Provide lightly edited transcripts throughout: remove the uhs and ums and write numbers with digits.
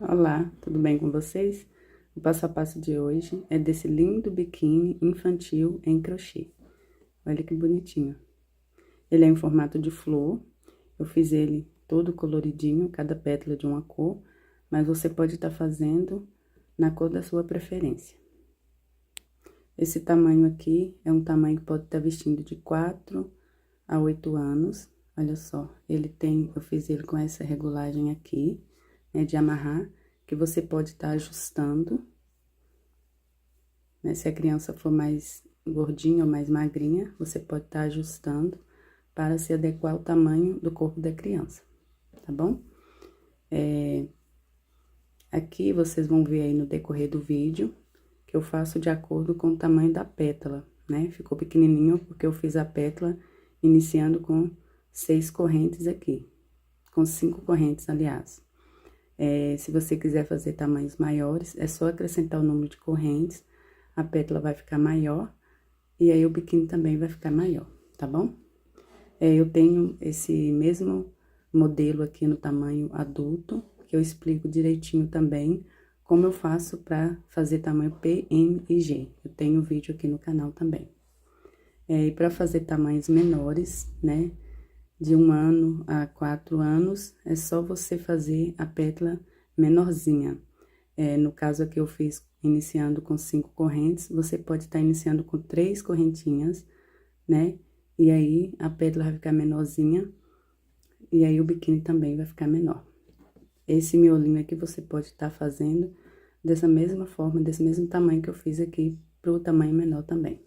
Olá, tudo bem com vocês? O passo a passo de hoje é desse lindo biquíni infantil em crochê. Olha que bonitinho. Ele é em formato de flor. Eu fiz ele todo coloridinho, cada pétala de uma cor, mas você pode estar fazendo na cor da sua preferência. Esse tamanho aqui é um tamanho que pode estar vestindo de 4 a 8 anos. Olha só, eu fiz ele com essa regulagem aqui, né, de amarrar, que você pode estar ajustando, né? Se a criança for mais gordinha ou mais magrinha, você pode estar ajustando para se adequar ao tamanho do corpo da criança, tá bom? Aqui vocês vão ver aí no decorrer do vídeo que eu faço de acordo com o tamanho da pétala, né? Ficou pequenininho porque eu fiz a pétala iniciando com 6 correntes aqui, com 5 correntes, aliás. Se você quiser fazer tamanhos maiores, é só acrescentar o número de correntes, a pétala vai ficar maior, e aí o biquíni também vai ficar maior, tá bom? Eu tenho esse mesmo modelo aqui no tamanho adulto, que eu explico direitinho também como eu faço para fazer tamanho P, M e G. Eu tenho um vídeo aqui no canal também. E para fazer tamanhos menores, né, de 1 ano a 4 anos, é só você fazer a pétala menorzinha. No caso aqui eu fiz iniciando com 5 correntes, você pode estar iniciando com 3 correntinhas, né? E aí a pétala vai ficar menorzinha, e aí o biquíni também vai ficar menor. Esse miolinho aqui você pode estar fazendo dessa mesma forma, desse mesmo tamanho que eu fiz aqui, pro tamanho menor também.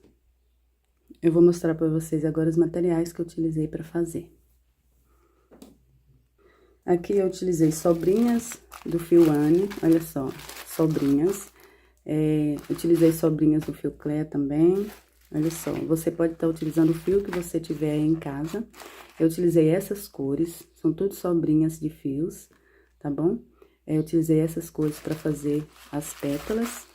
Eu vou mostrar para vocês agora os materiais que eu utilizei para fazer. Aqui eu utilizei sobrinhas do fio Anne, olha só, sobrinhas. Utilizei sobrinhas do fio Clé também, olha só. Você pode estar utilizando o fio que você tiver aí em casa. Eu utilizei essas cores, são tudo sobrinhas de fios, tá bom? Eu utilizei essas cores para fazer as pétalas.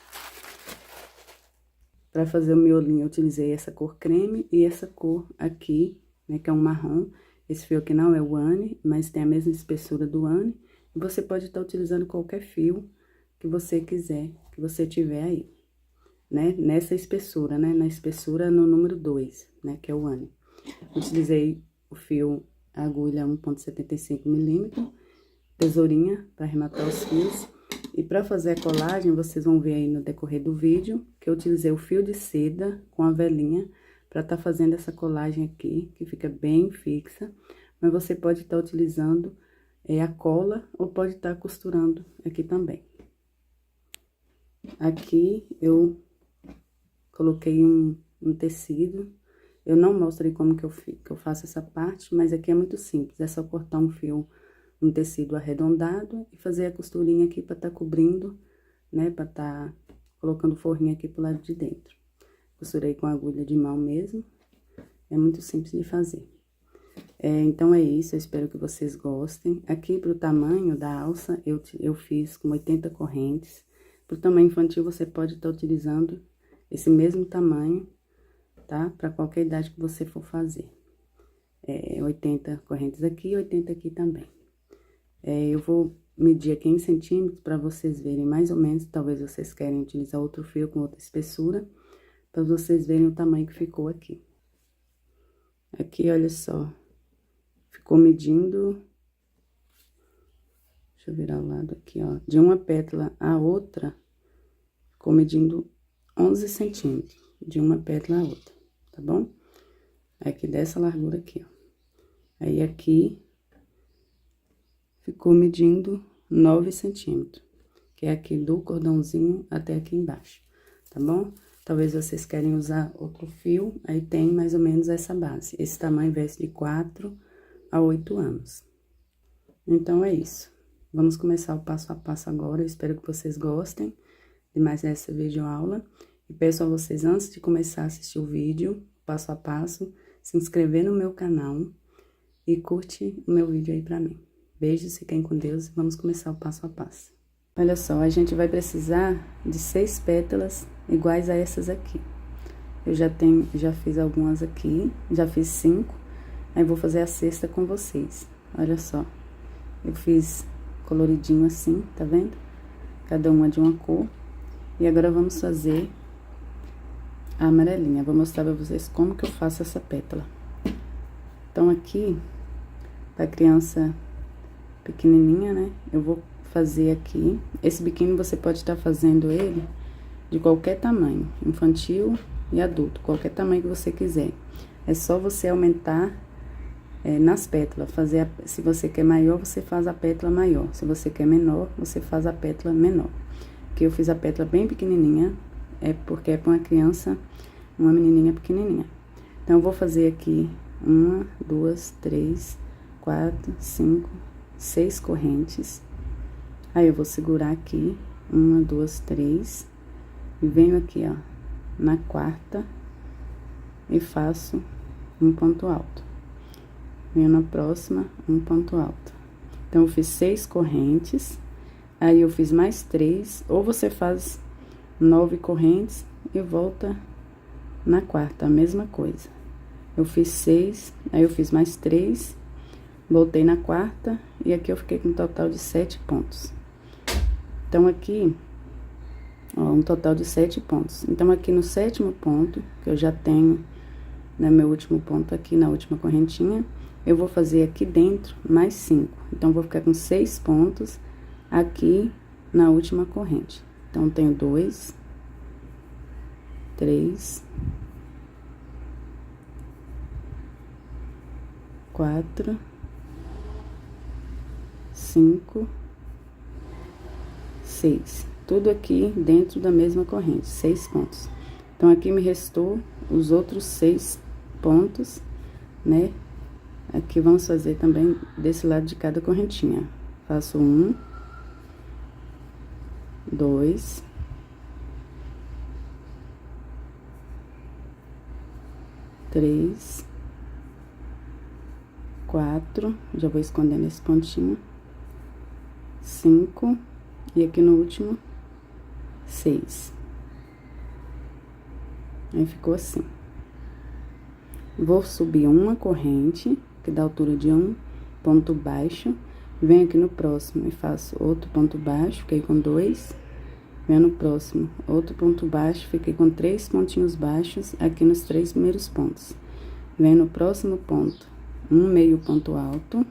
Para fazer o miolinho, eu utilizei essa cor creme e essa cor aqui, né, que é um marrom. Esse fio aqui não é o Anne, mas tem a mesma espessura do Anne. E você pode estar utilizando qualquer fio que você quiser, que você tiver aí, né? Nessa espessura, né? Na espessura no número 2, né? Que é o Anne. Utilizei o fio agulha 1,75 milímetros, tesourinha para arrematar os fios. E para fazer a colagem, vocês vão ver aí no decorrer do vídeo, que eu utilizei o fio de seda com a velinha para estar fazendo essa colagem aqui, que fica bem fixa. Mas você pode estar utilizando a cola ou pode estar costurando aqui também. Aqui eu coloquei um tecido. Eu não mostrei como que eu faço essa parte, mas aqui é muito simples. É só cortar um tecido arredondado e fazer a costurinha aqui para estar cobrindo, né? Para estar colocando o forrinho aqui pro lado de dentro. Costurei com agulha de mão mesmo. É muito simples de fazer. Então, é isso. Eu espero que vocês gostem. Aqui, pro tamanho da alça, eu fiz com 80 correntes. Pro tamanho infantil, você pode estar utilizando esse mesmo tamanho, tá? Para qualquer idade que você for fazer. 80 correntes aqui e 80 aqui também. Eu vou medir aqui em centímetros para vocês verem mais ou menos. Talvez vocês querem utilizar outro fio com outra espessura, para vocês verem o tamanho que ficou aqui. Aqui, olha só, ficou medindo, deixa eu virar o lado aqui, ó, de uma pétala a outra, ficou medindo 11 centímetros, de uma pétala a outra, tá bom? Aqui dessa largura aqui, ó. Aí, aqui, ficou medindo 9 centímetros, que é aqui do cordãozinho até aqui embaixo, tá bom? Talvez vocês querem usar outro fio, aí tem mais ou menos essa base. Esse tamanho veste de 4 a 8 anos. Então, é isso. Vamos começar o passo a passo agora. Eu espero que vocês gostem de mais essa videoaula. E peço a vocês, antes de começar a assistir o vídeo, passo a passo, se inscrever no meu canal e curte o meu vídeo aí pra mim. Beijos, fiquem com Deus e vamos começar o passo a passo. Olha só, a gente vai precisar de 6 pétalas iguais a essas aqui. Eu já fiz algumas aqui, já fiz 5, aí vou fazer a sexta com vocês. Olha só, eu fiz coloridinho assim, tá vendo? cada uma de uma cor. E agora vamos fazer a amarelinha. Vou mostrar pra vocês como que eu faço essa pétala. Então, aqui, pra criança pequenininha, né, eu vou fazer aqui. Esse biquíni você pode estar fazendo ele de qualquer tamanho, infantil e adulto, qualquer tamanho que você quiser. É só você aumentar nas pétalas, se você quer maior, você faz a pétala maior. Se você quer menor, você faz a pétala menor. Aqui eu fiz a pétala bem pequenininha, porque é pra uma criança, uma menininha pequenininha. Então, eu vou fazer aqui 1, 2, 3, 4, 5, 6 correntes. Aí, eu vou segurar aqui, 1, 2, 3, e venho aqui, ó, na quarta, e faço um ponto alto. Venho na próxima, um ponto alto. Então, eu fiz 6 correntes, aí eu fiz mais 3, ou você faz 9 correntes e volta na quarta, a mesma coisa. Eu fiz 6, aí eu fiz mais 3, voltei na quarta, e aqui eu fiquei com um total de 7 pontos. Então, aqui, ó, um total de 7 pontos. Então, aqui no 7º ponto, que eu já tenho, né, meu último ponto aqui na última correntinha, eu vou fazer aqui dentro mais 5. Então, vou ficar com 6 pontos aqui na última corrente. Então, tenho 2, 3, 4, 5, 6. Tudo aqui dentro da mesma corrente, 6 pontos. Então, aqui me restou os outros 6 pontos, né? Aqui vamos fazer também desse lado de cada correntinha. Faço 1, 2, 3, 4, já vou escondendo esse pontinho, 5, e aqui no último, 6. Aí, ficou assim. Vou subir uma corrente, que dá altura de um ponto baixo, venho aqui no próximo e faço outro ponto baixo, fiquei com 2, venho no próximo, outro ponto baixo, fiquei com 3 pontinhos baixos aqui nos 3 primeiros pontos. Venho no próximo ponto, um meio ponto alto,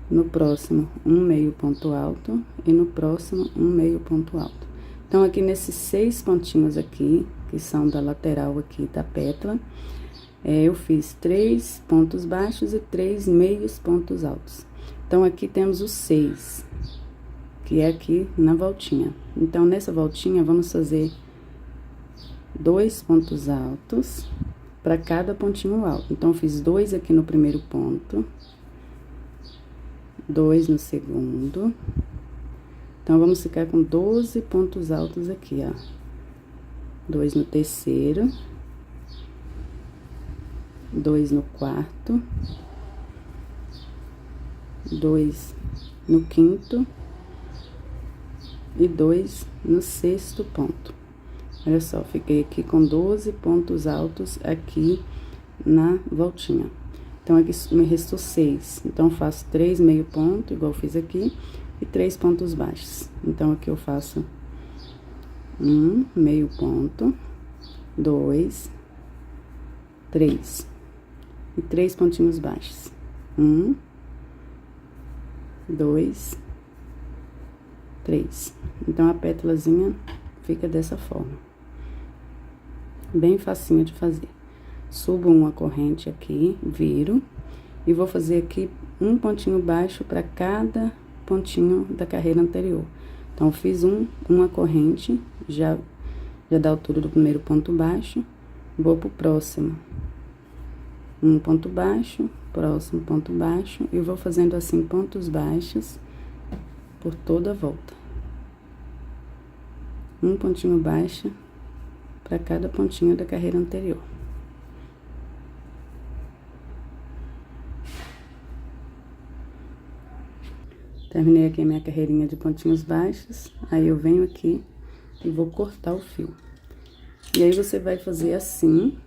no próximo, um meio ponto alto, e no próximo, um meio ponto alto. Então, aqui nesses 6 pontinhos aqui, que são da lateral aqui da pétala, eu fiz 3 pontos baixos e 3 meios pontos altos. Então, aqui temos os 6, que é aqui na voltinha. Então, nessa voltinha, vamos fazer 2 pontos altos para cada pontinho alto. Então, eu fiz 2 aqui no primeiro ponto, 2 no segundo. Então, vamos ficar com 12 pontos altos aqui, ó. 2 no terceiro, 2 no quarto, 2 no quinto e 2 no 6º ponto. Olha só, fiquei aqui com 12 pontos altos aqui na voltinha. Então, aqui me restou 6. Então, eu faço 3 meio ponto, igual eu fiz aqui, e 3 pontos baixos. Então, aqui eu faço 1 meio ponto, 2, 3. E 3 pontinhos baixos. 1, 2, 3. Então, a pétalazinha fica dessa forma. Bem facinho de fazer. Subo uma corrente aqui, viro, e vou fazer aqui um pontinho baixo para cada pontinho da carreira anterior. Então, eu fiz uma corrente, já dá a altura do primeiro ponto baixo, vou pro próximo. Um ponto baixo, próximo ponto baixo, e vou fazendo assim pontos baixos por toda a volta. Um pontinho baixo para cada pontinho da carreira anterior. Terminei aqui a minha carreirinha de pontinhos baixos, aí eu venho aqui e vou cortar o fio. E aí, você vai fazer assim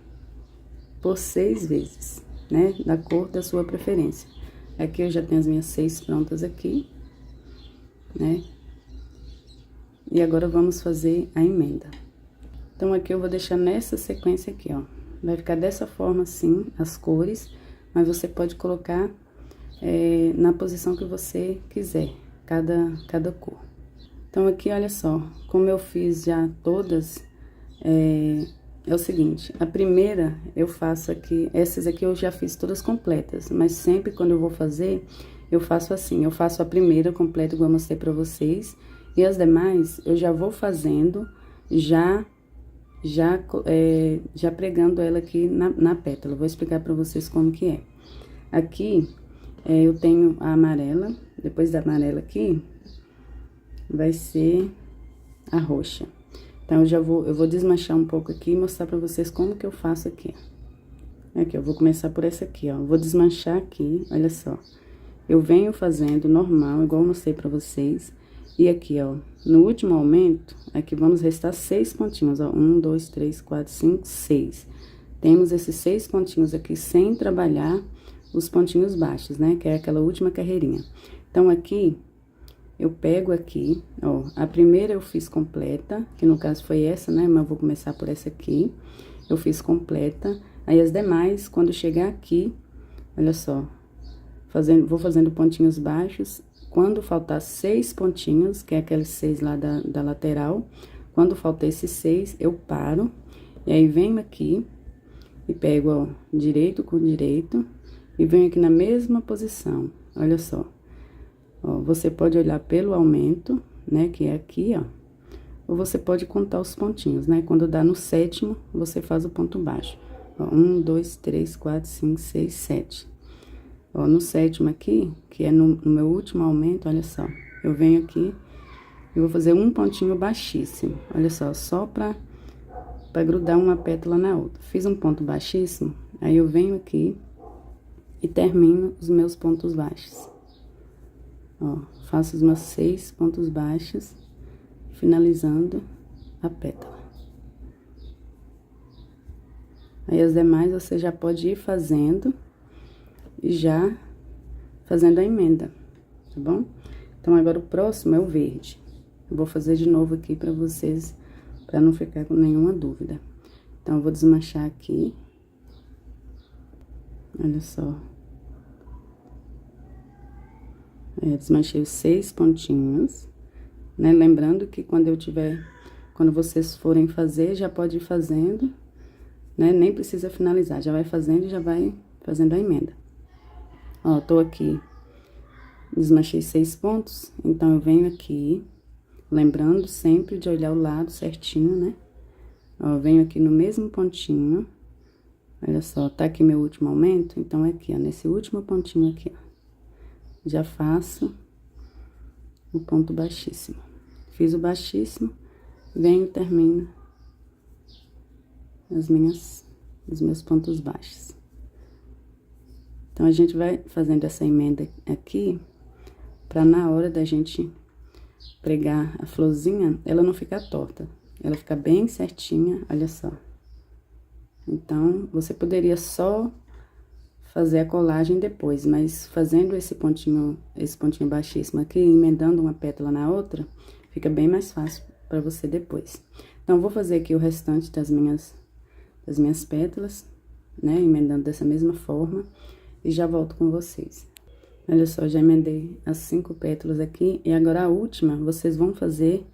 por 6 vezes, né? Da cor da sua preferência. Aqui eu já tenho as minhas 6 prontas aqui, né? E agora, vamos fazer a emenda. Então, aqui eu vou deixar nessa sequência aqui, ó. Vai ficar dessa forma, assim, as cores, mas você pode colocar na posição que você quiser, cada cor. Então, aqui, olha só, como eu fiz já todas, é o seguinte, a primeira eu faço aqui, essas aqui eu já fiz todas completas, mas sempre quando eu vou fazer, eu faço assim, eu faço a primeira completa, igual eu mostrei pra vocês, e as demais eu já vou fazendo, já pregando ela aqui na pétala. Vou explicar pra vocês como que é. Aqui, eu tenho a amarela, depois da amarela aqui, vai ser a roxa. Então, eu vou desmanchar um pouco aqui e mostrar pra vocês como que eu faço aqui. Aqui, eu vou começar por essa aqui, ó. Vou desmanchar aqui, olha só. Eu venho fazendo normal, igual eu mostrei pra vocês. E aqui, ó, no último aumento, aqui vamos restar 6 pontinhos, ó. 1, 2, 3, 4, 5, 6. Temos esses 6 pontinhos aqui sem trabalhar os pontinhos baixos, né? Que é aquela última carreirinha. Então, aqui, eu pego aqui, ó, a primeira eu fiz completa, que no caso foi essa, né? Mas eu vou começar por essa aqui. Eu fiz completa. Aí, as demais, quando chegar aqui, olha só, vou fazendo pontinhos baixos. Quando faltar 6 pontinhos, que é aqueles 6 lá da lateral, quando faltar esses 6, eu paro. E aí, venho aqui e pego, ó, direito com direito e venho aqui na mesma posição, olha só. Ó, você pode olhar pelo aumento, né, que é aqui, ó. Ou você pode contar os pontinhos, né? Quando dá no 7º, você faz o ponto baixo. Ó, 1, 2, 3, 4, 5, 6, 7. Ó, no 7º aqui, que é no meu último aumento, olha só. Eu venho aqui e vou fazer um pontinho baixíssimo. Olha só pra grudar uma pétala na outra. Fiz um ponto baixíssimo, aí eu venho aqui e termino os meus pontos baixos. Ó, faço os meus 6 pontos baixos, finalizando a pétala. Aí, as demais, você já pode ir fazendo e já fazendo a emenda, tá bom? Então, agora o próximo é o verde. Eu vou fazer de novo aqui pra vocês, pra não ficar com nenhuma dúvida. Então, eu vou desmanchar aqui. Olha só. Desmanchei os 6 pontinhos, né? Lembrando que quando vocês forem fazer, já pode ir fazendo, né? Nem precisa finalizar, já vai fazendo e já vai fazendo a emenda. Ó, tô aqui, desmanchei 6 pontos, então eu venho aqui, lembrando sempre de olhar o lado certinho, né? Ó, venho aqui no mesmo pontinho, olha só, tá aqui meu último aumento, então é aqui, ó, nesse último pontinho aqui, ó. Já faço o ponto baixíssimo. Fiz o baixíssimo, venho e termino os meus pontos baixos. Então, a gente vai fazendo essa emenda aqui, pra na hora da gente pregar a florzinha, ela não ficar torta. Ela fica bem certinha, olha só. Então, você poderia só fazer a colagem depois, mas fazendo esse pontinho baixíssimo aqui, emendando uma pétala na outra, fica bem mais fácil pra você depois. Então, vou fazer aqui o restante das minhas pétalas, né, emendando dessa mesma forma, e já volto com vocês. Olha só, já emendei as 5 pétalas aqui, e agora a última, vocês vão fazer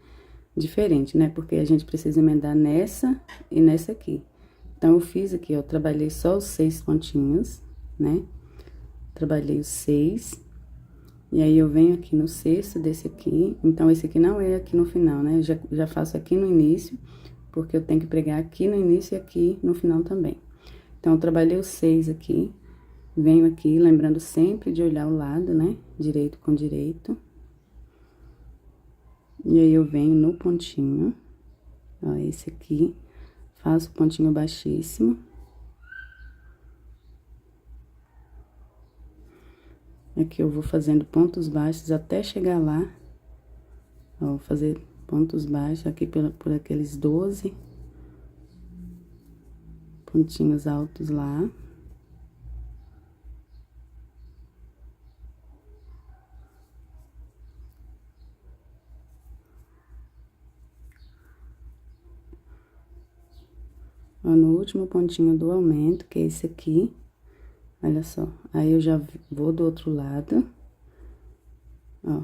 diferente, né, porque a gente precisa emendar nessa e nessa aqui. Então, eu fiz aqui, ó, trabalhei só os 6 pontinhos, né? Trabalhei os 6, e aí eu venho aqui no 6º desse aqui, então esse aqui não é aqui no final, né? Já faço aqui no início, porque eu tenho que pregar aqui no início e aqui no final também. Então, eu trabalhei os 6 aqui, venho aqui, lembrando sempre de olhar o lado, né? Direito com direito. E aí, eu venho no pontinho, ó, esse aqui, faço o pontinho baixíssimo. Aqui eu vou fazendo pontos baixos até chegar lá. Ó, vou fazer pontos baixos aqui por aqueles 12 pontinhos altos lá. Ó, no último pontinho do aumento, que é esse aqui, olha só. Aí, eu já vou do outro lado, ó,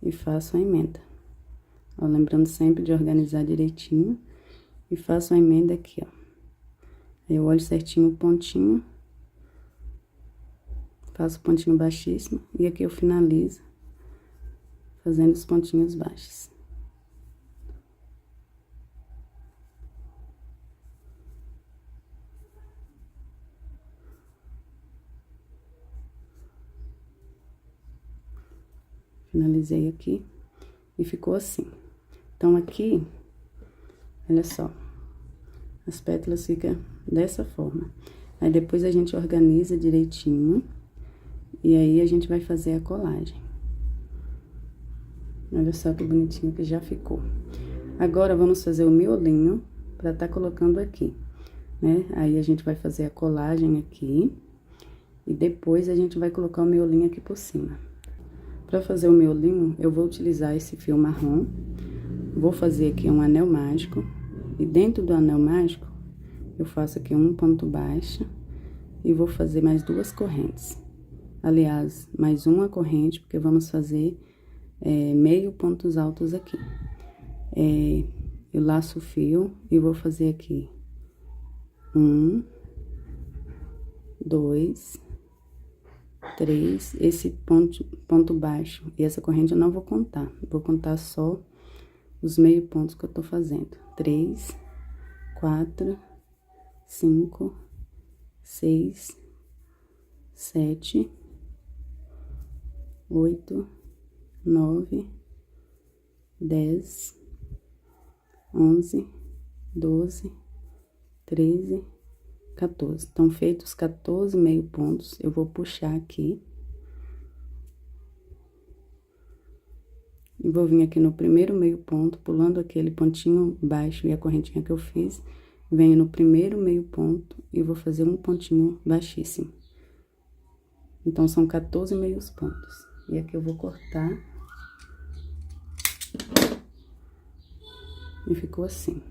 e faço a emenda. Ó, lembrando sempre de organizar direitinho, e faço a emenda aqui, ó. Aí, eu olho certinho o pontinho, faço o pontinho baixíssimo, e aqui eu finalizo fazendo os pontinhos baixos. Finalizei aqui e ficou assim. Então, aqui, olha só, as pétalas ficam dessa forma. Aí, depois a gente organiza direitinho e aí a gente vai fazer a colagem. Olha só que bonitinho que já ficou. Agora, vamos fazer o miolinho pra tá colocando aqui, né? Aí, a gente vai fazer a colagem aqui e depois a gente vai colocar o miolinho aqui por cima. Pra fazer o miolinho, eu vou utilizar esse fio marrom, vou fazer aqui um anel mágico, e dentro do anel mágico, eu faço aqui um ponto baixo, e vou fazer mais 2 correntes. Aliás, mais uma corrente, porque vamos fazer meio pontos altos aqui. Eu laço o fio e vou fazer aqui 1, 2, 3, esse ponto baixo e essa corrente eu não vou contar, vou contar só os meio pontos que eu tô fazendo. 3, 4, 5, 6, 7, 8, 9, 10, 11, 12, 13, 14. Então, feitos 14 meio pontos, eu vou puxar aqui. E vou vir aqui no primeiro meio ponto, pulando aquele pontinho baixo e a correntinha que eu fiz. Venho no primeiro meio ponto e vou fazer um pontinho baixíssimo. Então, são 14 meios pontos. E aqui eu vou cortar. E ficou assim.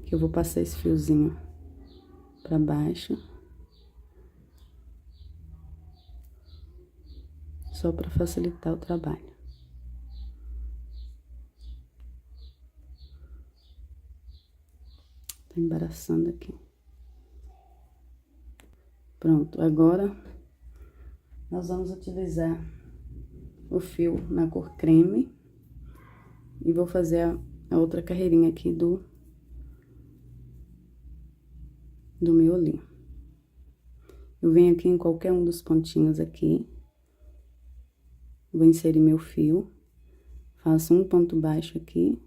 Aqui eu vou passar esse fiozinho pra baixo, só para facilitar o trabalho. Tá embaraçando aqui. Pronto, agora nós vamos utilizar o fio na cor creme e vou fazer a outra carreirinha aqui do miolinho. Eu venho aqui em qualquer um dos pontinhos aqui, vou inserir meu fio, faço um ponto baixo aqui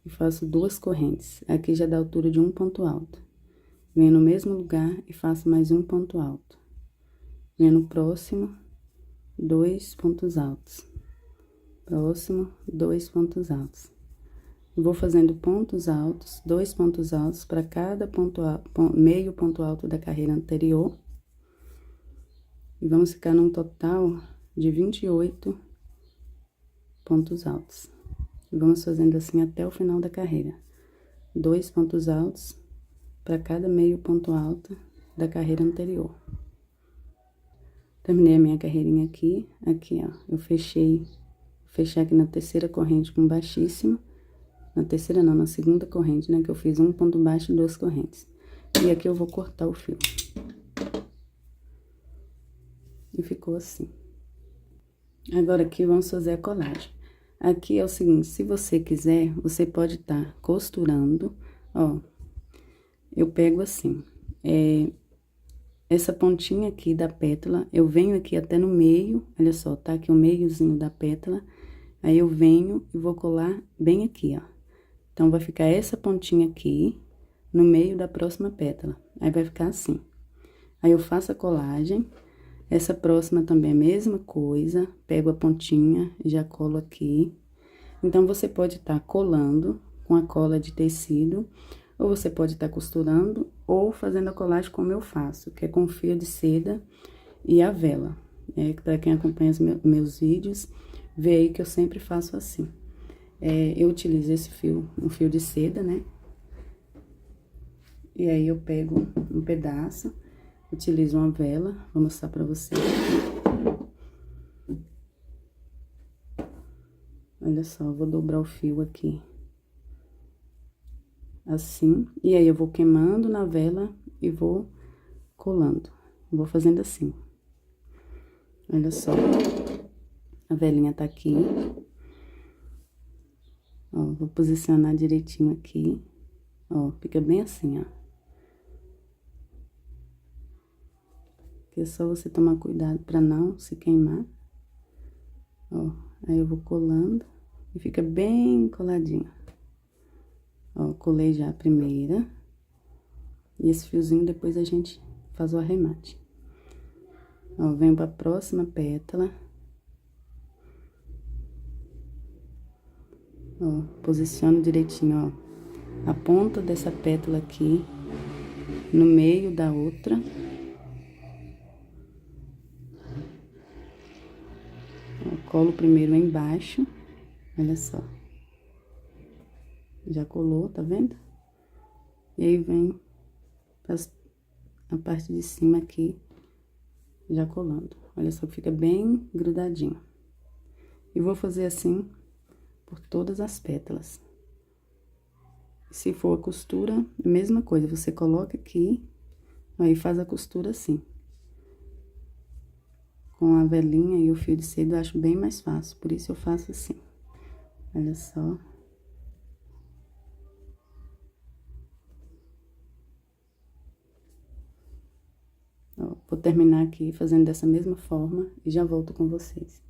e faço 2 correntes. Aqui já dá a altura de um ponto alto. Venho no mesmo lugar e faço mais um ponto alto. Venho no próximo, 2 pontos altos. Próximo, 2 pontos altos. Vou fazendo pontos altos, 2 pontos altos para cada meio ponto alto da carreira anterior. E vamos ficar num total de 28 pontos altos. E vamos fazendo assim até o final da carreira. 2 pontos altos para cada meio ponto alto da carreira anterior. Terminei a minha carreirinha aqui, ó, eu fechar aqui na terceira corrente com baixíssimo. Na terceira não, na segunda corrente, né, que eu fiz um ponto baixo e 2 correntes. E aqui eu vou cortar o fio. E ficou assim. Agora, aqui vamos fazer a colagem. Aqui é o seguinte, se você quiser, você pode estar costurando, ó. Eu pego assim, essa pontinha aqui da pétala, eu venho aqui até no meio, olha só, tá aqui o meiozinho da pétala. Aí, eu venho e vou colar bem aqui, ó. Então, vai ficar essa pontinha aqui, no meio da próxima pétala. Aí, vai ficar assim. Aí, eu faço a colagem. Essa próxima também é a mesma coisa. Pego a pontinha, já colo aqui. Então, você pode estar colando com a cola de tecido, ou você pode estar costurando, ou fazendo a colagem como eu faço, que é com fio de seda e a vela. Para quem acompanha os meus vídeos, vê aí que eu sempre faço assim. Eu utilizo esse fio, um fio de seda, né? E aí, eu pego um pedaço, utilizo uma vela, vou mostrar pra vocês. Olha só, eu vou dobrar o fio aqui. Assim, e aí eu vou queimando na vela e vou colando. Vou fazendo assim. Olha só, a velinha tá aqui. Ó, vou posicionar direitinho aqui. Ó, fica bem assim, ó. Aqui é só você tomar cuidado pra não se queimar. Ó, aí eu vou colando e fica bem coladinho. Ó, colei já a primeira. E esse fiozinho depois a gente faz o arremate. Ó, venho pra próxima pétala. Ó, posiciono direitinho, ó, a ponta dessa pétala aqui no meio da outra. Ó, colo primeiro embaixo, olha só. Já colou, tá vendo? E aí, vem a parte de cima aqui, já colando. Olha só que fica bem grudadinho. E vou fazer assim por todas as pétalas. Se for a costura, a mesma coisa, você coloca aqui, aí faz a costura assim. Com a velinha e o fio de seda eu acho bem mais fácil, por isso eu faço assim. Olha só. Ó, vou terminar aqui fazendo dessa mesma forma e já volto com vocês.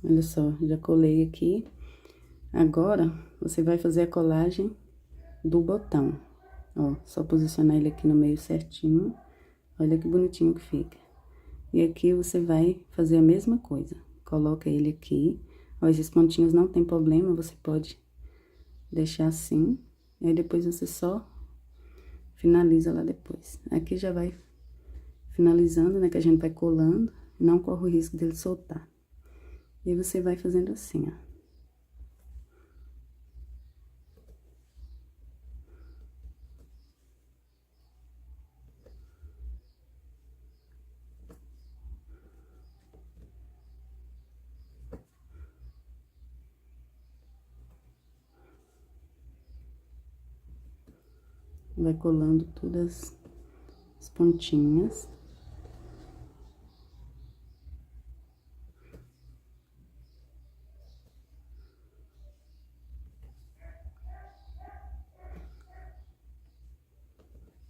Olha só, já colei aqui. Agora, você vai fazer a colagem do botão. Ó, só posicionar ele aqui no meio certinho. Olha que bonitinho que fica. E aqui você vai fazer a mesma coisa. Coloca ele aqui. Ó, esses pontinhos não tem problema, você pode deixar assim. E aí, depois você só finaliza lá depois. Aqui já vai finalizando, né, que a gente vai colando. Não corre o risco dele soltar. E aí, você vai fazendo assim, ó. Vai colando todas as pontinhas.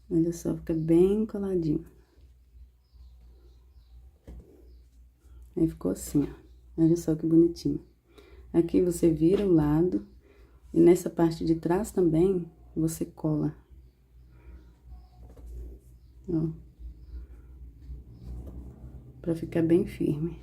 Olha só, fica bem coladinho. Aí, ficou assim, ó. Olha só que bonitinho. Aqui você vira o lado e nessa parte de trás também você cola. Ó. Pra ficar bem firme.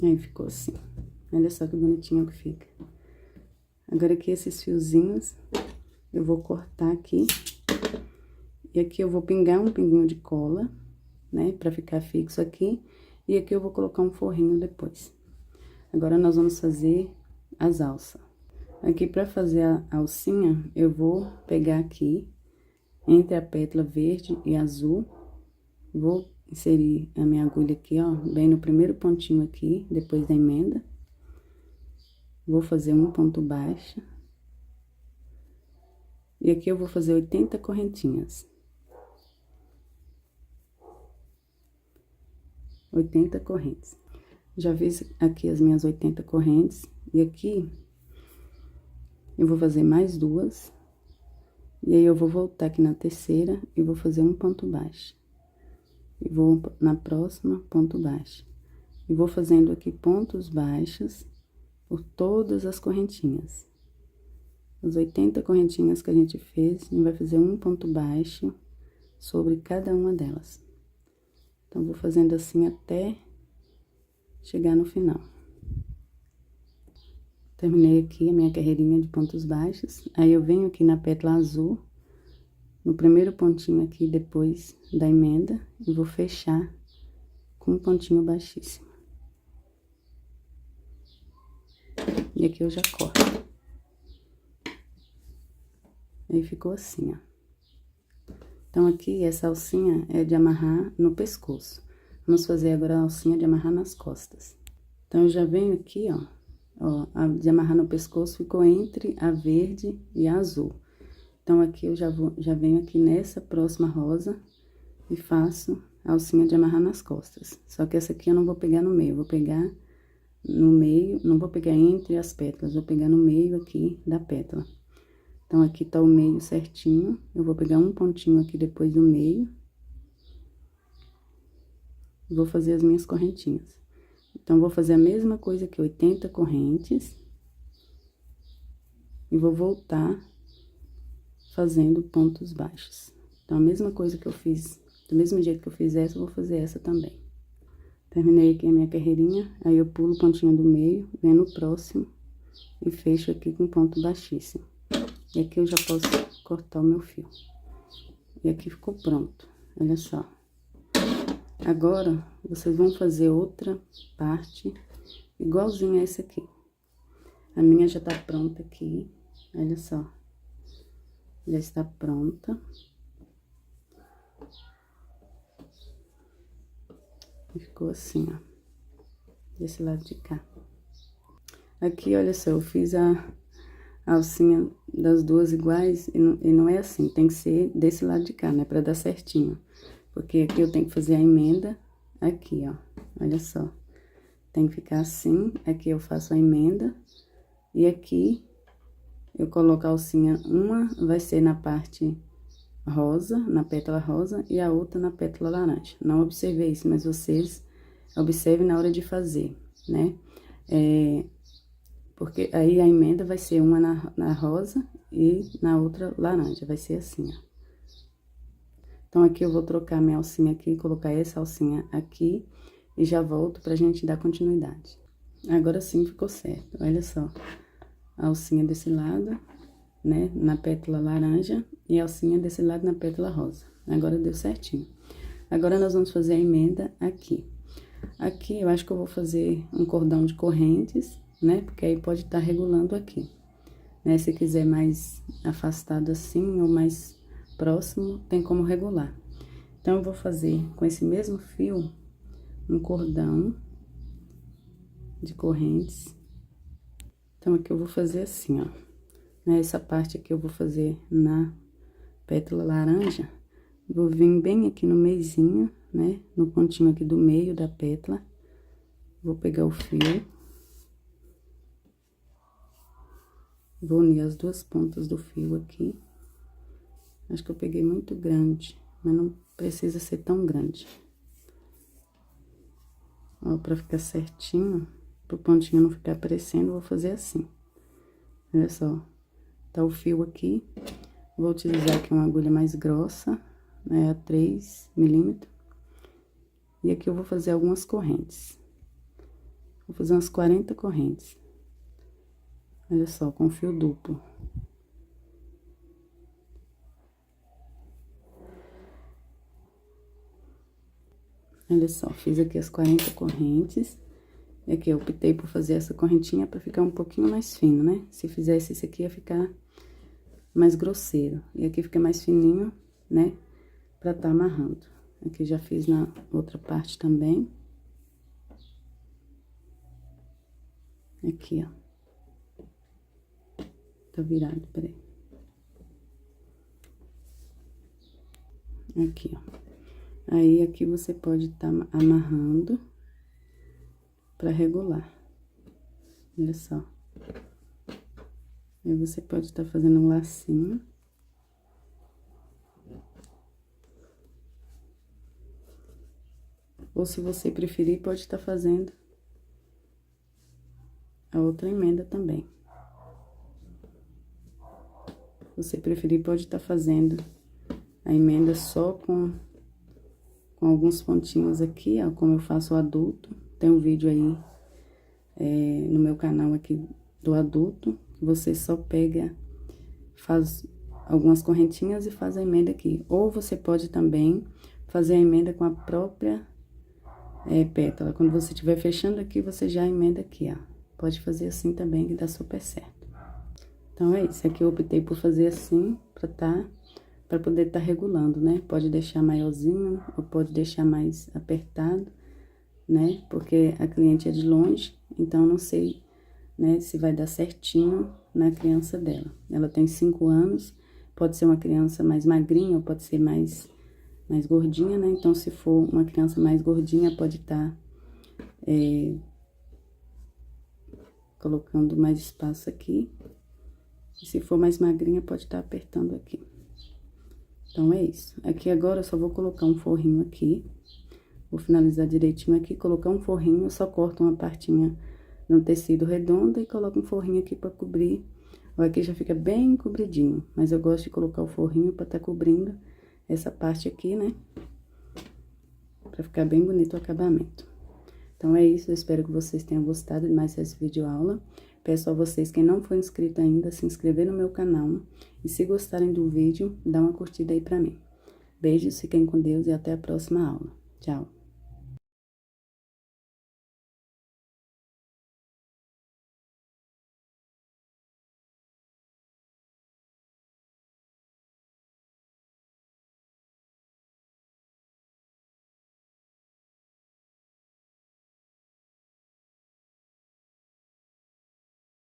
Aí, ficou assim. Olha só que bonitinho que fica. Agora, aqui, esses fiozinhos, eu vou cortar aqui. E aqui eu vou pingar um pinguinho de cola, né, pra ficar fixo aqui. E aqui eu vou colocar um forrinho depois. Agora, nós vamos fazer as alças. Aqui, pra fazer a alcinha, eu vou pegar aqui, entre a pétala verde e azul, vou inserir a minha agulha aqui, ó, bem no primeiro pontinho aqui, depois da emenda. Vou fazer um ponto baixo. E aqui eu vou fazer 80 correntinhas. 80 correntes. Já fiz aqui as minhas 80 correntes. E aqui, eu vou fazer mais duas. E aí, eu vou voltar aqui na terceira e vou fazer um ponto baixo. E vou na próxima, ponto baixo. E vou fazendo aqui pontos baixos por todas as correntinhas. As 80 correntinhas que a gente fez, a gente vai fazer um ponto baixo sobre cada uma delas. Então, vou fazendo assim até chegar no final. Terminei aqui a minha carreirinha de pontos baixos. Aí, eu venho aqui na pétala azul, no primeiro pontinho aqui depois da emenda e vou fechar com um pontinho baixíssimo. E aqui eu já corto. Aí ficou assim, ó. Então, aqui, essa alcinha é de amarrar no pescoço. Vamos fazer agora a alcinha de amarrar nas costas. Então, eu já venho aqui, ó, a de amarrar no pescoço ficou entre a verde e a azul. Então, aqui eu já venho aqui nessa próxima rosa e faço a alcinha de amarrar nas costas. Só que essa aqui eu não vou pegar no meio, eu vou pegar no meio, não vou pegar entre as pétalas, vou pegar no meio aqui da pétala. Então, aqui tá o meio certinho, eu vou pegar um pontinho aqui depois do meio. E vou fazer as minhas correntinhas. Então, vou fazer a mesma coisa aqui, 80 correntes. E vou voltar fazendo pontos baixos. Então, a mesma coisa que eu fiz, do mesmo jeito que eu fiz essa, eu vou fazer essa também. Terminei aqui a minha carreirinha, aí eu pulo o pontinho do meio, venho no próximo e fecho aqui com ponto baixíssimo. E aqui eu já posso cortar o meu fio. E aqui ficou pronto, olha só. Agora, vocês vão fazer outra parte igualzinha a essa aqui. A minha já tá pronta aqui, olha só. Já está pronta. E ficou assim, ó. Desse lado de cá. Aqui, olha só, eu fiz a alcinha das duas iguais e não é assim. Tem que ser desse lado de cá, né? Pra dar certinho. Porque aqui eu tenho que fazer a emenda aqui, ó. Olha só. Tem que ficar assim. Aqui eu faço a emenda. E aqui eu coloco a alcinha, uma vai ser na parte rosa, na pétala rosa, e a outra na pétala laranja. Não observei isso, mas vocês observem na hora de fazer, né? Porque aí a emenda vai ser uma na rosa e na outra laranja, vai ser assim, ó. Então, aqui eu vou trocar minha alcinha aqui, colocar essa alcinha aqui, e já volto pra gente dar continuidade. Agora sim ficou certo, olha só. A alcinha desse lado, né, na pétala laranja, e a alcinha desse lado na pétala rosa. Agora deu certinho. Agora, nós vamos fazer a emenda aqui. Aqui, eu acho que eu vou fazer um cordão de correntes, né, porque aí pode estar regulando aqui, né, se quiser mais afastado assim, ou mais próximo, tem como regular. Então, eu vou fazer com esse mesmo fio, um cordão de correntes. Então, aqui eu vou fazer assim, ó. Essa parte aqui eu vou fazer na pétala laranja. Vou vir bem aqui no meizinho, né? No pontinho aqui do meio da pétala. Vou pegar o fio. Vou unir as duas pontas do fio aqui. Acho que eu peguei muito grande, mas não precisa ser tão grande. Ó, pra ficar certinho, pro pontinho não ficar aparecendo, eu vou fazer assim. Olha só, tá o fio aqui. Vou utilizar aqui uma agulha mais grossa, né, a 3 milímetros. E aqui eu vou fazer algumas correntes. Vou fazer umas 40 correntes. Olha só, com fio duplo. Olha só, fiz aqui as 40 correntes. E aqui eu optei por fazer essa correntinha pra ficar um pouquinho mais fino, né? Se fizesse esse aqui, ia ficar mais grosseiro. E aqui fica mais fininho, né? Pra tá amarrando. Aqui já fiz na outra parte também. Aqui, ó. Tá virado, peraí. Aqui, ó. Aí, aqui você pode tá amarrando pra regular. Olha só. Aí, você pode estar fazendo um lacinho. Ou, se você preferir, pode estar fazendo a outra emenda também. Se você preferir, pode estar fazendo a emenda só com alguns pontinhos aqui, ó, como eu faço o adulto. Tem um vídeo aí no meu canal aqui do adulto, que você só pega, faz algumas correntinhas e faz a emenda aqui. Ou você pode também fazer a emenda com a própria pétala. Quando você estiver fechando aqui, você já emenda aqui, ó. Pode fazer assim também, que dá super certo. Então, é isso. Aqui eu optei por fazer assim, pra poder tá regulando, né? Pode deixar maiorzinho, ou pode deixar mais apertado, né? Porque a cliente é de longe, então não sei, né, se vai dar certinho na criança dela. Ela tem 5 anos, pode ser uma criança mais magrinha, ou pode ser mais gordinha, né? Então, se for uma criança mais gordinha, pode estar colocando mais espaço aqui. E se for mais magrinha, pode estar apertando aqui. Então, é isso. Aqui agora eu só vou colocar um forrinho aqui. Vou finalizar direitinho aqui, colocar um forrinho, eu só corto uma partinha no tecido redondo e coloco um forrinho aqui pra cobrir. Ó, aqui já fica bem cobridinho, mas eu gosto de colocar o forrinho pra tá cobrindo essa parte aqui, né? Pra ficar bem bonito o acabamento. Então, é isso, eu espero que vocês tenham gostado de mais essa videoaula. Peço a vocês, quem não for inscrito ainda, se inscrever no meu canal. E se gostarem do vídeo, dá uma curtida aí pra mim. Beijos, fiquem com Deus e até a próxima aula. Tchau!